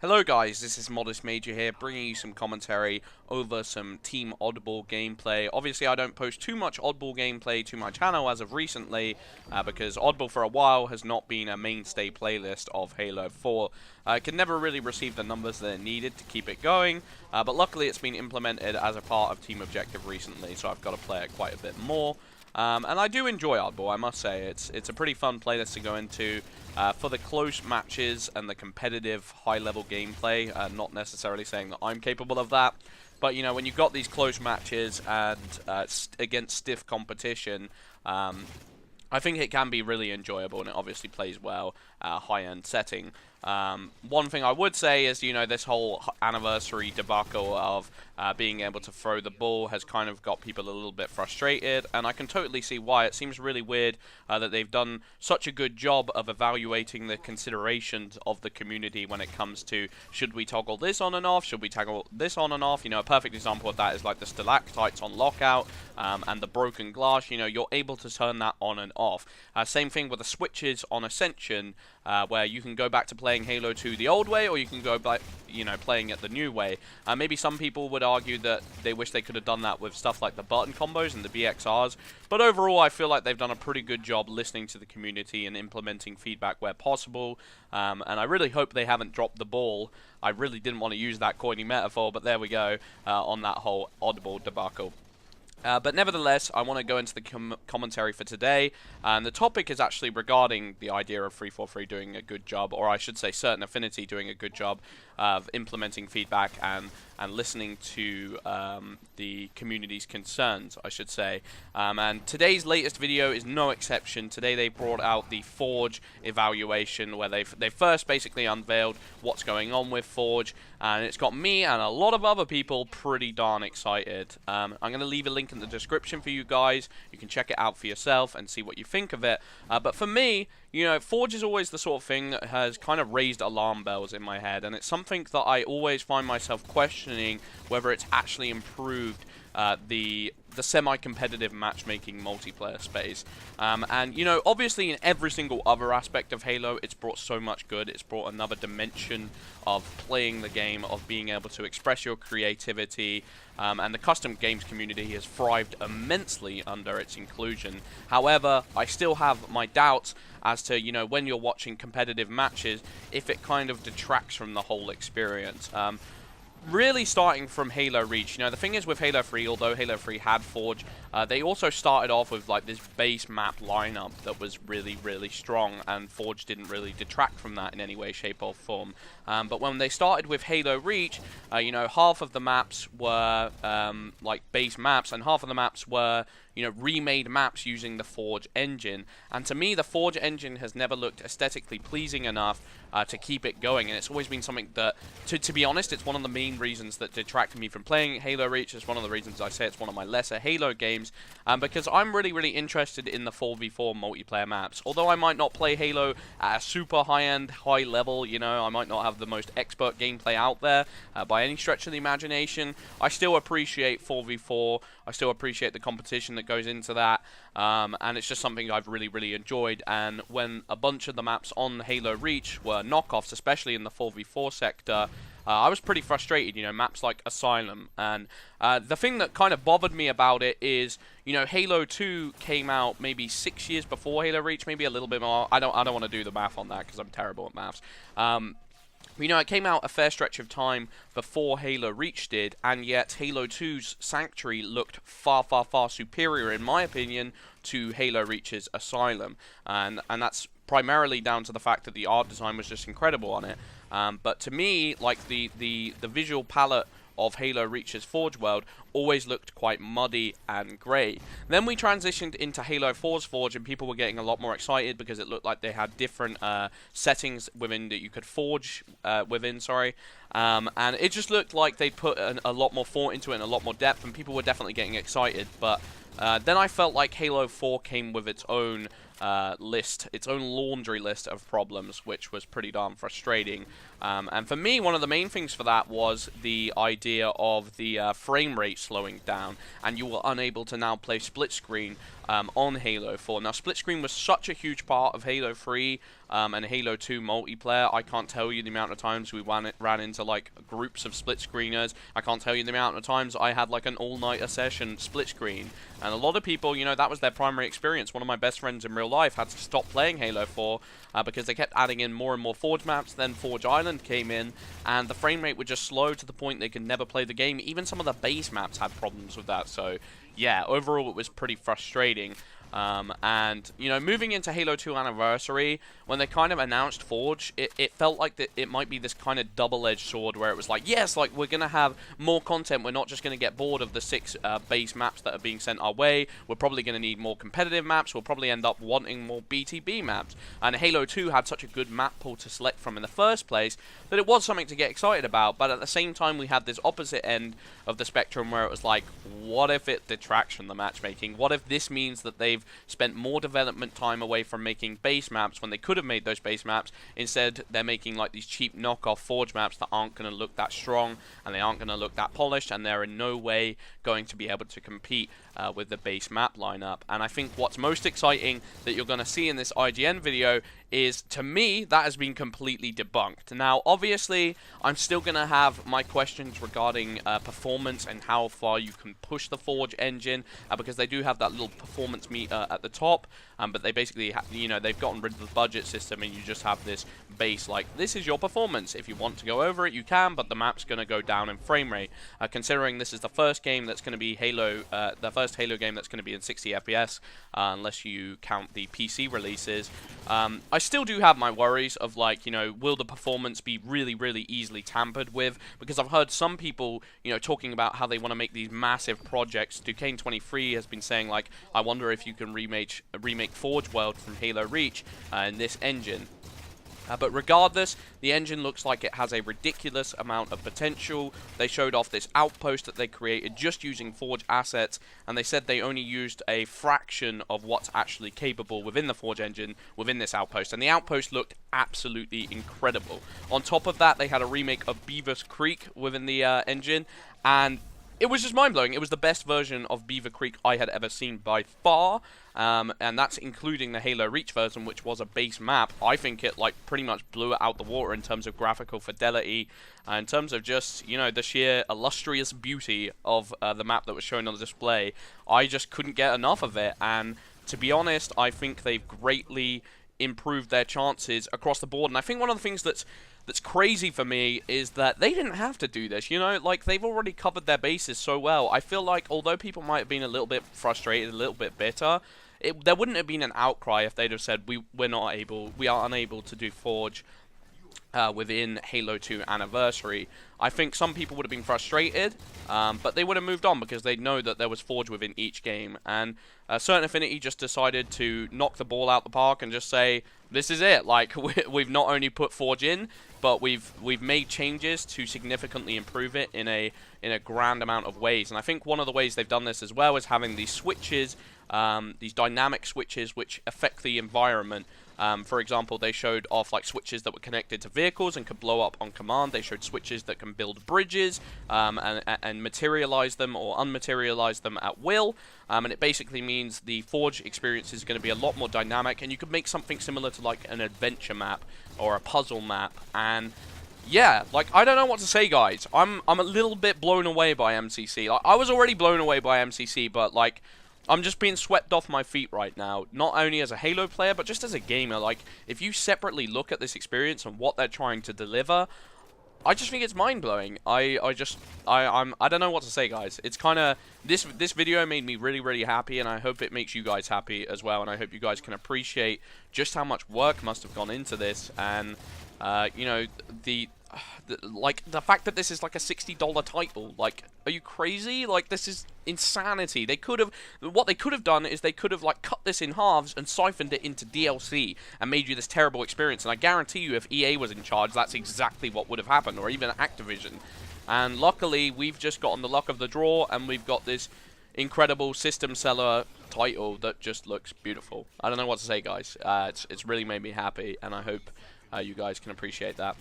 Hello guys, this is Modest Major here, bringing you some commentary over some Team Oddball gameplay. Obviously I don't post too much Oddball gameplay to my channel as of recently, because Oddball for a while has not been a mainstay playlist of Halo 4. It can never really receive the numbers that it needed to keep it going, but luckily it's been implemented as a part of Team Objective recently, so I've got to play it quite a bit more. And I do enjoy Oddball, I must say. It's a pretty fun playlist to go into for the close matches and the competitive high-level gameplay. Not necessarily saying that I'm capable of that, but you know, when you've got these close matches and against stiff competition, I think it can be really enjoyable, and it obviously plays well high-end setting. One thing I would say is, you know, this whole anniversary debacle of being able to throw the ball has kind of got people a little bit frustrated, and I can totally see why. It seems really weird that they've done such a good job of evaluating the considerations of the community when it comes to, should we toggle this on and off, should we toggle this on and off. You know, a perfect example of that is like the stalactites on lockout and the broken glass. You know, you're able to turn that on and off. Same thing with the switches on Ascension, where you can go back to playing Halo 2 the old way, or you can go back, you know, playing it the new way. Maybe some people would argue that they wish they could have done that with stuff like the button combos and the BXRs, but overall I feel like they've done a pretty good job listening to the community and implementing feedback where possible, and I really hope they haven't dropped the ball. I really didn't want to use that corny metaphor, but there we go, on that whole Oddball debacle. But nevertheless, I want to go into the commentary for today, and the topic is actually regarding the idea of 343 doing a good job, or I should say Certain Affinity doing a good job of implementing feedback and listening to the community's concerns, I should say. And today's latest video is no exception. Today they brought out the Forge evaluation, where they first basically unveiled what's going on with Forge, and it's got me and a lot of other people pretty darn excited. I'm going to leave a link in the description for you guys. You can check it out for yourself and see what you think of it. But for me, you know, Forge is always the sort of thing that has kind of raised alarm bells in my head, and it's something that I always find myself questioning whether it's actually improved the semi-competitive matchmaking multiplayer space. And, you know, obviously in every single other aspect of Halo, it's brought so much good. It's brought another dimension of playing the game, of being able to express your creativity, and the custom games community has thrived immensely under its inclusion. However, I still have my doubts as to, you know, when you're watching competitive matches, if it kind of detracts from the whole experience. Really starting from Halo Reach, you know, the thing is with Halo 3, although Halo 3 had Forge, they also started off with like this base map lineup that was really, really strong, and Forge didn't really detract from that in any way, shape or form. But when they started with Halo Reach, you know, half of the maps were like base maps, and half of the maps were, you know, remade maps using the Forge engine. And to me, the Forge engine has never looked aesthetically pleasing enough to keep it going, and it's always been something that, to be honest, it's one of the main reasons that detracted me from playing Halo Reach. It's one of the reasons I say it's one of my lesser Halo games, because I'm really, really interested in the 4v4 multiplayer maps. Although I might not play Halo at a super high-end, high level, you know, I might not have the most expert gameplay out there by any stretch of the imagination, I still appreciate 4v4, I still appreciate the competition that goes into that, and it's just something I've really, really enjoyed. And when a bunch of the maps on Halo Reach were knockoffs, especially in the 4v4 sector, I was pretty frustrated, you know, maps like Asylum. And the thing that kind of bothered me about it is, you know, Halo 2 came out maybe 6 years before Halo Reach, maybe a little bit more. I don't want to do the math on that because I'm terrible at maths. You know, it came out a fair stretch of time before Halo Reach did, and yet Halo 2's Sanctuary looked far, far, far superior, in my opinion, to Halo Reach's Asylum. And that's primarily down to the fact that the art design was just incredible on it. But to me, like, the visual palette of Halo Reach's Forge world always looked quite muddy and grey. Then we transitioned into Halo 4's Forge, and people were getting a lot more excited because it looked like they had different settings within that you could forge within, and it just looked like they'd put a lot more thought into it and a lot more depth, and people were definitely getting excited. But then I felt like Halo 4 came with its own its own laundry list of problems, which was pretty darn frustrating. And for me, one of the main things for that was the idea of the frame rate slowing down, and you were unable to now play split screen on Halo 4. Now, split screen was such a huge part of Halo 3, and Halo 2 multiplayer. I can't tell you the amount of times we ran into like groups of split screeners. I can't tell you the amount of times I had like an all-nighter session split screen. And a lot of people, you know, that was their primary experience. One of my best friends in real life had to stop playing Halo 4 because they kept adding in more and more Forge maps. Then Forge Island came in, and the frame rate would just slow to the point they could never play the game. Even some of the base maps had problems with that. So yeah, overall it was pretty frustrating. And, you know, moving into Halo 2 Anniversary, when they kind of announced Forge, it felt like that it might be this kind of double-edged sword where it was like, yes, like, we're going to have more content. We're not just going to get bored of the 6 base maps that are being sent our way. We're probably going to need more competitive maps. We'll probably end up wanting more BTB maps. And Halo 2 had such a good map pool to select from in the first place that it was something to get excited about. But at the same time, we had this opposite end of the spectrum where it was like, what if it detracts from the matchmaking? What if this means that they've spent more development time away from making base maps when they could have made those base maps? Instead, they're making like these cheap knockoff Forge maps that aren't going to look that strong, and they aren't going to look that polished, and they're in no way going to be able to compete with the base map lineup. And I think what's most exciting that you're going to see in this IGN video is, to me, that has been completely debunked. Now, obviously, I'm still going to have my questions regarding performance and how far you can push the Forge engine, because they do have that little performance meter at the top, but they basically, you know, they've gotten rid of the budget system, and you just have this base, like, this is your performance. If you want to go over it, you can, but the map's going to go down in frame rate. Considering this is the first game that's going to be the first Halo game that's going to be in 60 FPS, unless you count the PC releases, I still do have my worries of, like, you know, will the performance be really, really easily tampered with? Because I've heard some people, you know, talking about how they want to make these massive projects. Duquesne23 has been saying, like, I wonder if you can remake Forge World from Halo Reach in this engine. But regardless, the engine looks like it has a ridiculous amount of potential. They showed off this outpost that they created just using Forge assets, and they said they only used a fraction of what's actually capable within the Forge engine within this outpost. And the outpost looked absolutely incredible. On top of that, they had a remake of Beaver's Creek within the engine, and it was just mind-blowing. It was the best version of Beaver Creek I had ever seen by far, and that's including the Halo Reach version, which was a base map. I think it, like, pretty much blew it out the water in terms of graphical fidelity, in terms of just, you know, the sheer illustrious beauty of the map that was shown on the display. I just couldn't get enough of it, and to be honest, I think they've greatly improved their chances across the board. And I think one of the things that's crazy for me is that they didn't have to do this, you know, like, they've already covered their bases so well. I feel like although people might have been a little bit frustrated, a little bit bitter, there wouldn't have been an outcry if they'd have said we are unable to do Forge within Halo 2 Anniversary. I think some people would have been frustrated, but they would have moved on because they know that there was Forge within each game. And Certain Affinity just decided to knock the ball out the park and just say, this is it. Like, we've not only put Forge in, but we've made changes to significantly improve it in a grand amount of ways. And I think one of the ways they've done this as well is having these switches, these dynamic switches which affect the environment. For example, they showed off like switches that were connected to vehicles and could blow up on command. They showed switches that can build bridges and materialize them or unmaterialize them at will. And it basically means the Forge experience is going to be a lot more dynamic, and you could make something similar to like an adventure map or a puzzle map. And yeah, like, I don't know what to say, guys. I'm a little bit blown away by MCC. Like, I was already blown away by MCC, but like, I'm just being swept off my feet right now, not only as a Halo player, but just as a gamer. Like, if you separately look at this experience and what they're trying to deliver, I just think it's mind-blowing. I don't know what to say, guys. It's kind of, this video made me really, really happy, and I hope it makes you guys happy as well, and I hope you guys can appreciate just how much work must have gone into this, and, you know, like, the fact that this is like a $60 title, like, are you crazy? Like, this is insanity. What they could have done is they could have, like, cut this in halves and siphoned it into DLC and made you this terrible experience, and I guarantee you if EA was in charge, that's exactly what would have happened, or even Activision. And luckily, we've just gotten the luck of the draw, and we've got this incredible system seller title that just looks beautiful. I don't know what to say, guys. It's really made me happy, and I hope you guys can appreciate that.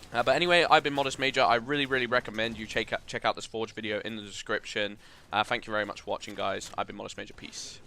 But anyway, I've been Modest Major. I really, really recommend you check out this Forge video in the description. Thank you very much for watching, guys. I've been Modest Major. Peace.